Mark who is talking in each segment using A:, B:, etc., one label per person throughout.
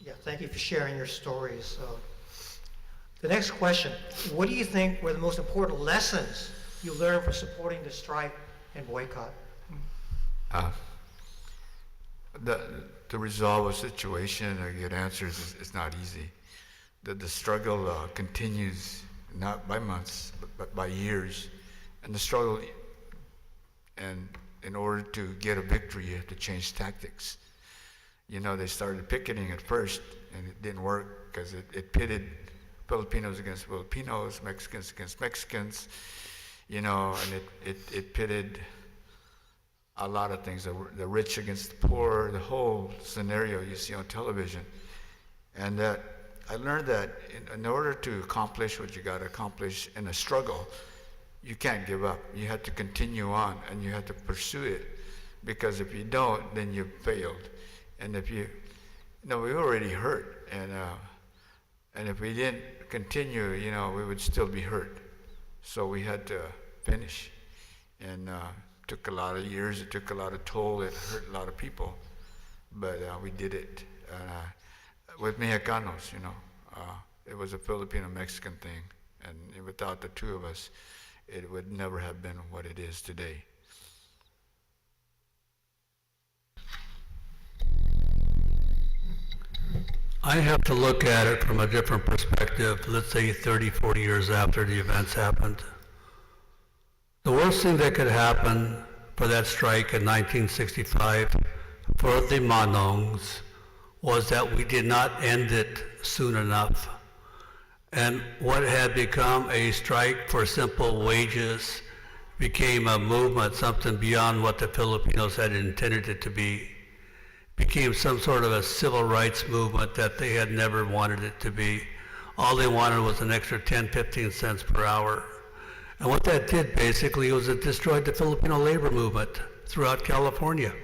A: Yeah, thank you for sharing your stories. The next question, what do you think were the most important lessons you learned from supporting the strike and boycott?
B: To resolve a situation or get answers is not easy. The struggle continues not by months, but by years. And the struggle, and in order to get a victory, you have to change tactics. You know, they started picketing at first, and it didn't work because it pitted Filipinos against Filipinos, Mexicans against Mexicans, you know, and it pitted a lot of things, the rich against the poor, the whole scenario you see on television. And that I learned that in order to accomplish what you got to accomplish in a struggle, you can't give up. You have to continue on, and you have to pursue it, because if you don't, then you've failed. And if we were already hurt, and if we didn't continue, you know, we would still be hurt. So we had to finish, and took a lot of years. It took a lot of toll. It hurt a lot of people, but we did it with Mexicanos. You know, it was a Filipino-Mexican thing, and without the two of us, it would never have been what it is today.
C: I have to look at it from a different perspective, let's say 30, 40 years after the events happened. The worst thing that could happen for that strike in 1965 for the Manongs was that we did not end it soon enough. And what had become a strike for simple wages became a movement, something beyond what the Filipinos had intended it to be. Became some sort of a civil rights movement that they had never wanted it to be. All they wanted was an extra 10, 15 cents per hour. And what that did basically was it destroyed the Filipino labor movement throughout California.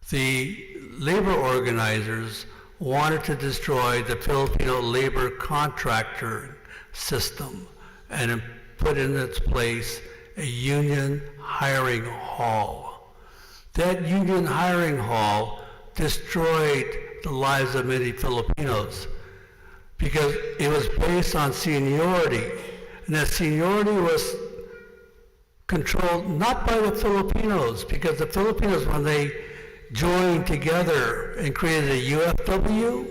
C: The labor organizers wanted to destroy the Filipino labor contractor system and put in its place a union hiring hall. That union hiring hall destroyed the lives of many Filipinos because it was based on seniority, and that seniority was controlled not by the Filipinos, because the Filipinos, when they joined together and created a UFW,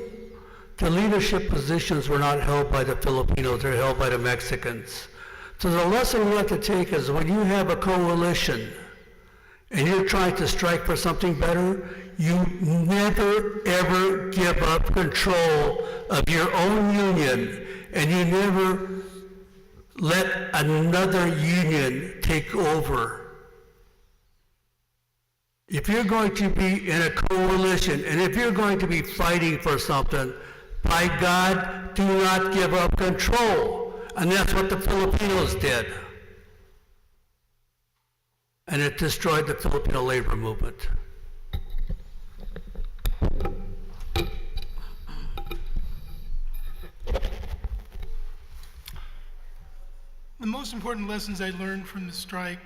C: the leadership positions were not held by the Filipinos, they're held by the Mexicans. So the lesson we have to take is when you have a coalition and you're trying to strike for something better, you never ever give up control of your own union, and you never let another union take over. If you're going to be in a coalition, and if you're going to be fighting for something, by God, do not give up control. And that's what the Filipinos did. And it destroyed the Filipino labor movement.
D: The most important lessons I learned from the strike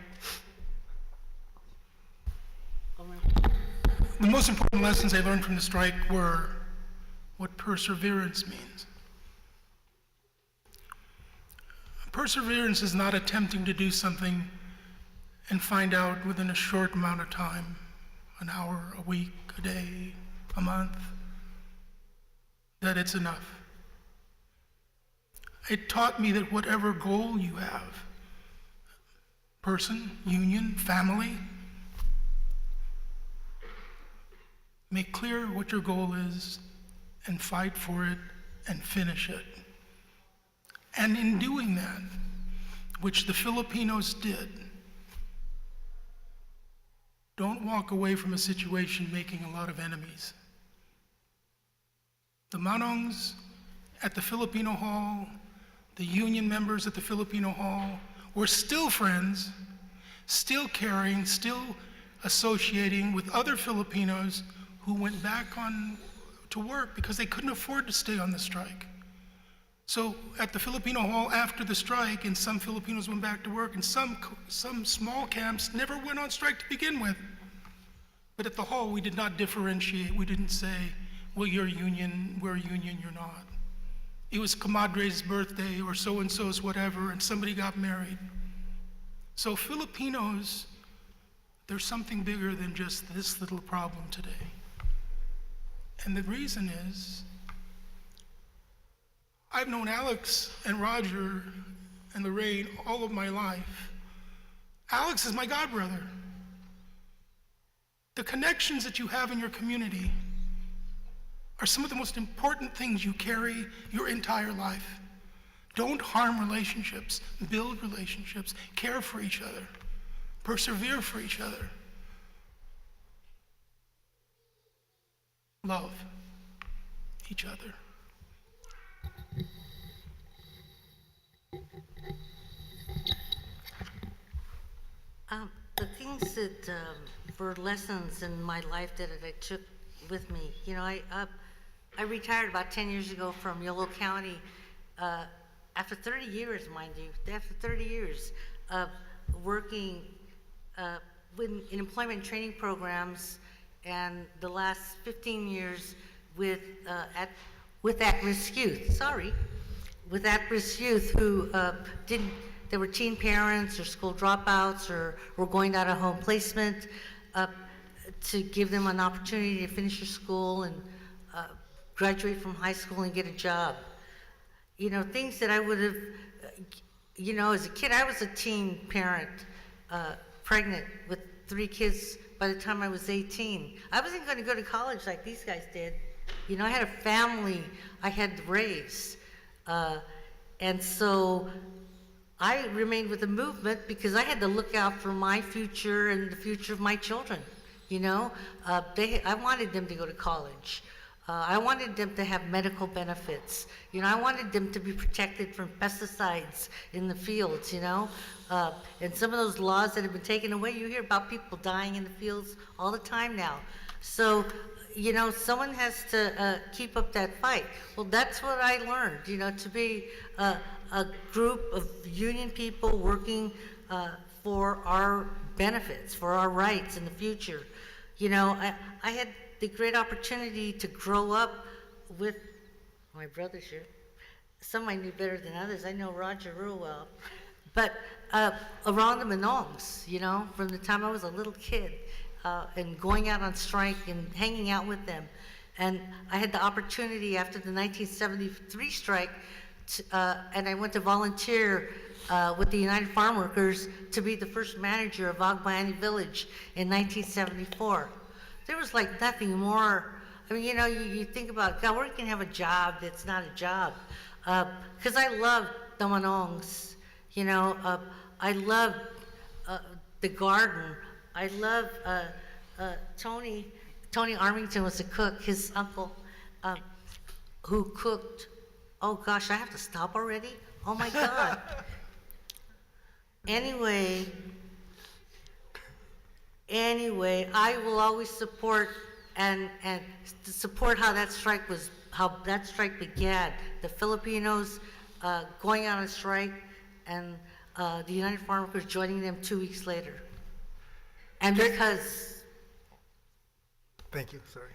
D: were what perseverance means. Perseverance is not attempting to do something and find out within a short amount of time, an hour, a week, a day, a month, that it's enough. It taught me that whatever goal you have, person, union, family, make clear what your goal is and fight for it and finish it. And in doing that, which the Filipinos did, don't walk away from a situation making a lot of enemies. The Manongs at the Filipino Hall, the union members at the Filipino Hall were still friends, still caring, still associating with other Filipinos who went back to work because they couldn't afford to stay on the strike. So at the Filipino Hall after the strike, and some Filipinos went back to work, and some small camps never went on strike to begin with. But at the hall, we did not differentiate. We didn't say, we're union, you're not. It was comadre's birthday or so-and-so's whatever, and somebody got married. So Filipinos, there's something bigger than just this little problem today. And the reason is, I've known Alex and Roger and Lorraine all of my life. Alex is my godbrother. The connections that you have in your community are some of the most important things you carry your entire life. Don't harm relationships, build relationships, care for each other, persevere for each other. Love each other.
E: The things that were lessons in my life that I took with me, I retired about 10 years ago from Yolo County after 30 years, mind you, after 30 years of working in employment training programs, and the last 15 years with at-risk youth, with at-risk youth who they were teen parents or school dropouts or were going out of home placement, to give them an opportunity to finish their school and graduate from high school and get a job. Things that I would have, as a kid, I was a teen parent, pregnant with 3 kids by the time I was 18. I wasn't going to go to college like these guys did. I had a family I had to raise. And so I remained with the movement because I had to look out for my future and the future of my children. I wanted them to go to college. I wanted them to have medical benefits. I wanted them to be protected from pesticides in the fields, and some of those laws that have been taken away, you hear about people dying in the fields all the time now. So, someone has to keep up that fight. Well, that's what I learned, to be a group of union people working for our benefits, for our rights in the future. I had the great opportunity to grow up with my brothers here. Some I knew better than others. I know Roger real well. But around the Manongs, from the time I was a little kid, and going out on strike and hanging out with them. And I had the opportunity after the 1973 strike, and I went to volunteer with the United Farmworkers to be the first manager of Agbayani Village in 1974. There was like nothing more. I mean, you think about, God, where you can have a job that's not a job. Because I love the Manongs, I love the garden. I love Tony Armington was a cook, his uncle, who cooked. Oh gosh, I have to stop already? Oh my God. Anyway, I will always support and support how that strike began. The Filipinos going on a strike, and the United Farm Workers joining them 2 weeks later. And because...
F: Thank you, sorry.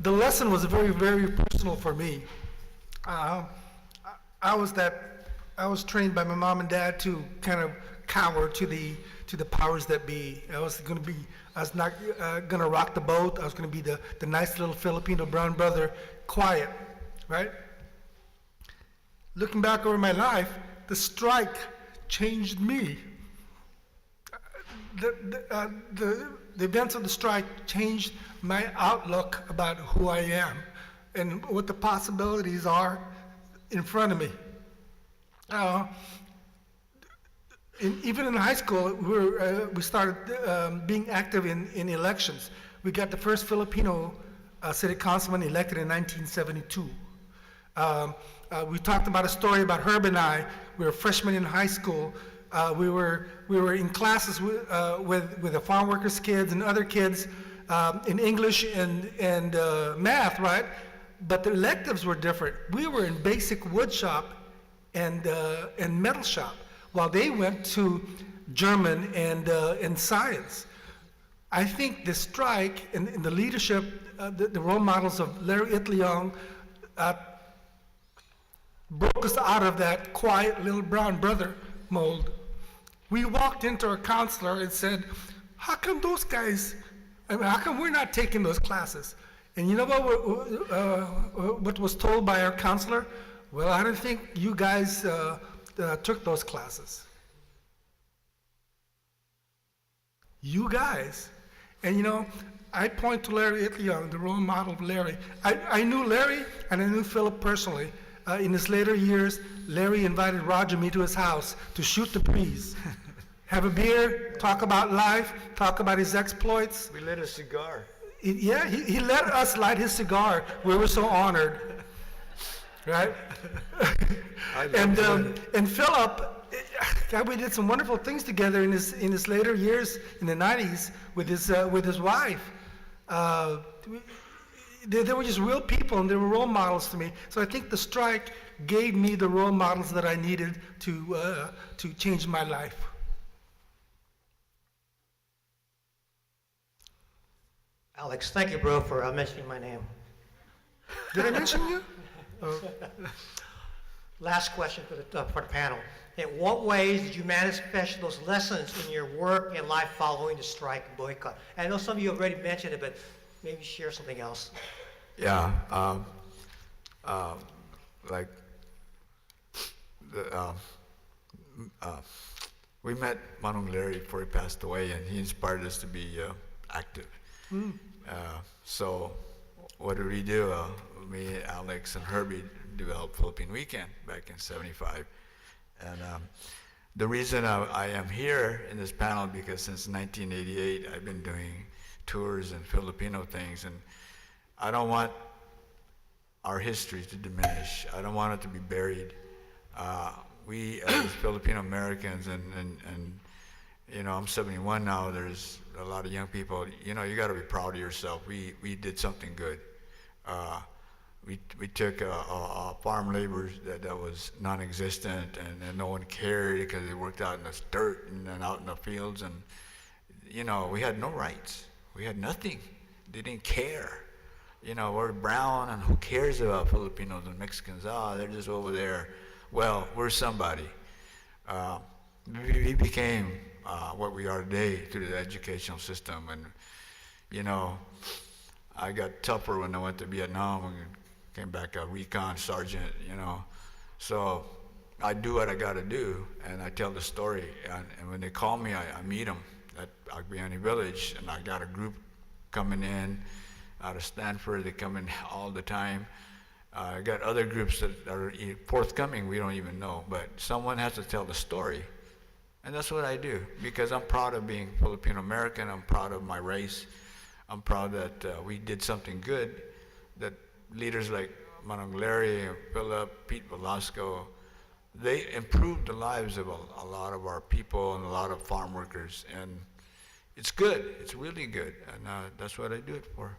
F: The lesson was very, very personal for me. I was trained by my mom and dad to kind of cower to the powers that be. I was not gonna rock the boat. I was gonna be the nice little Filipino brown brother, quiet, right? Looking back over my life, the strike changed me. The events of the strike changed my outlook about who I am and what the possibilities are in front of me. Even in high school, we started being active in elections. We got the first Filipino city councilman elected in 1972. We talked about a story about Herb and I. We were freshmen in high school. We were in classes with the farm workers kids and other kids in English and math, right? But the electives were different. We were in basic wood shop and metal shop, while they went to German and science. I think the strike and the leadership, the role models of Larry Itliong, broke us out of that quiet little brown brother mold. We walked into our counselor and said, how come those guys, I mean, how come we're not taking those classes? And you know what was told by our counselor? Well, I don't think you guys took those classes. You guys. And you know, I point to Larry Itliong, the role model of Larry. I knew Larry and I knew Philip personally. In his later years, Larry invited Roger me to his house to shoot the breeze, have a beer, talk about life, talk about his exploits.
B: We lit a cigar.
F: He let us light his cigar. We were so honored, right? And Philip, God, we did some wonderful things together in his later years in the '90s with his wife. They were just real people, and they were role models to me. So I think the strike gave me the role models that I needed to change my life.
A: Alex, thank you, bro, for mentioning my name.
F: Did I mention you?
A: Last question for the panel. In what ways did you manifest those lessons in your work and life following the strike and boycott? And I know some of you already mentioned it, but maybe share something else.
B: Yeah, like we met Manong Larry before he passed away, and he inspired us to be active. So what did we do? Me, Alex, and Herbie developed Philippine Weekend back in '75. And the reason I am here in this panel, because since 1988 I've been doing tours and Filipino things, and I don't want our history to diminish. I don't want it to be buried. We as Filipino Americans, and you know, I'm 71 now, there's a lot of young people, you know, you gotta be proud of yourself. We did something good. We took a farm labor that was non-existent, and no one cared because they worked out in the dirt and out in the fields, and you know, we had no rights. We had nothing. They didn't care. You know, we're brown, and who cares about Filipinos and Mexicans? They're just over there. Well, we're somebody. We became what we are today through the educational system, and you know, I got tougher when I went to Vietnam and came back a recon sergeant, you know. So I do what I gotta do, and I tell the story. And when they call me, I meet them at Agbiani Village, and I got a group coming in out of Stanford. They come in all the time. I got other groups that are forthcoming, we don't even know, but someone has to tell the story. And that's what I do, because I'm proud of being Filipino American. I'm proud of my race. I'm proud that we did something good, that leaders like Manong Larry, Philip, Pete Velasco, they improved the lives of a lot of our people and a lot of farm workers. And it's good. It's really good. And that's what I do it for.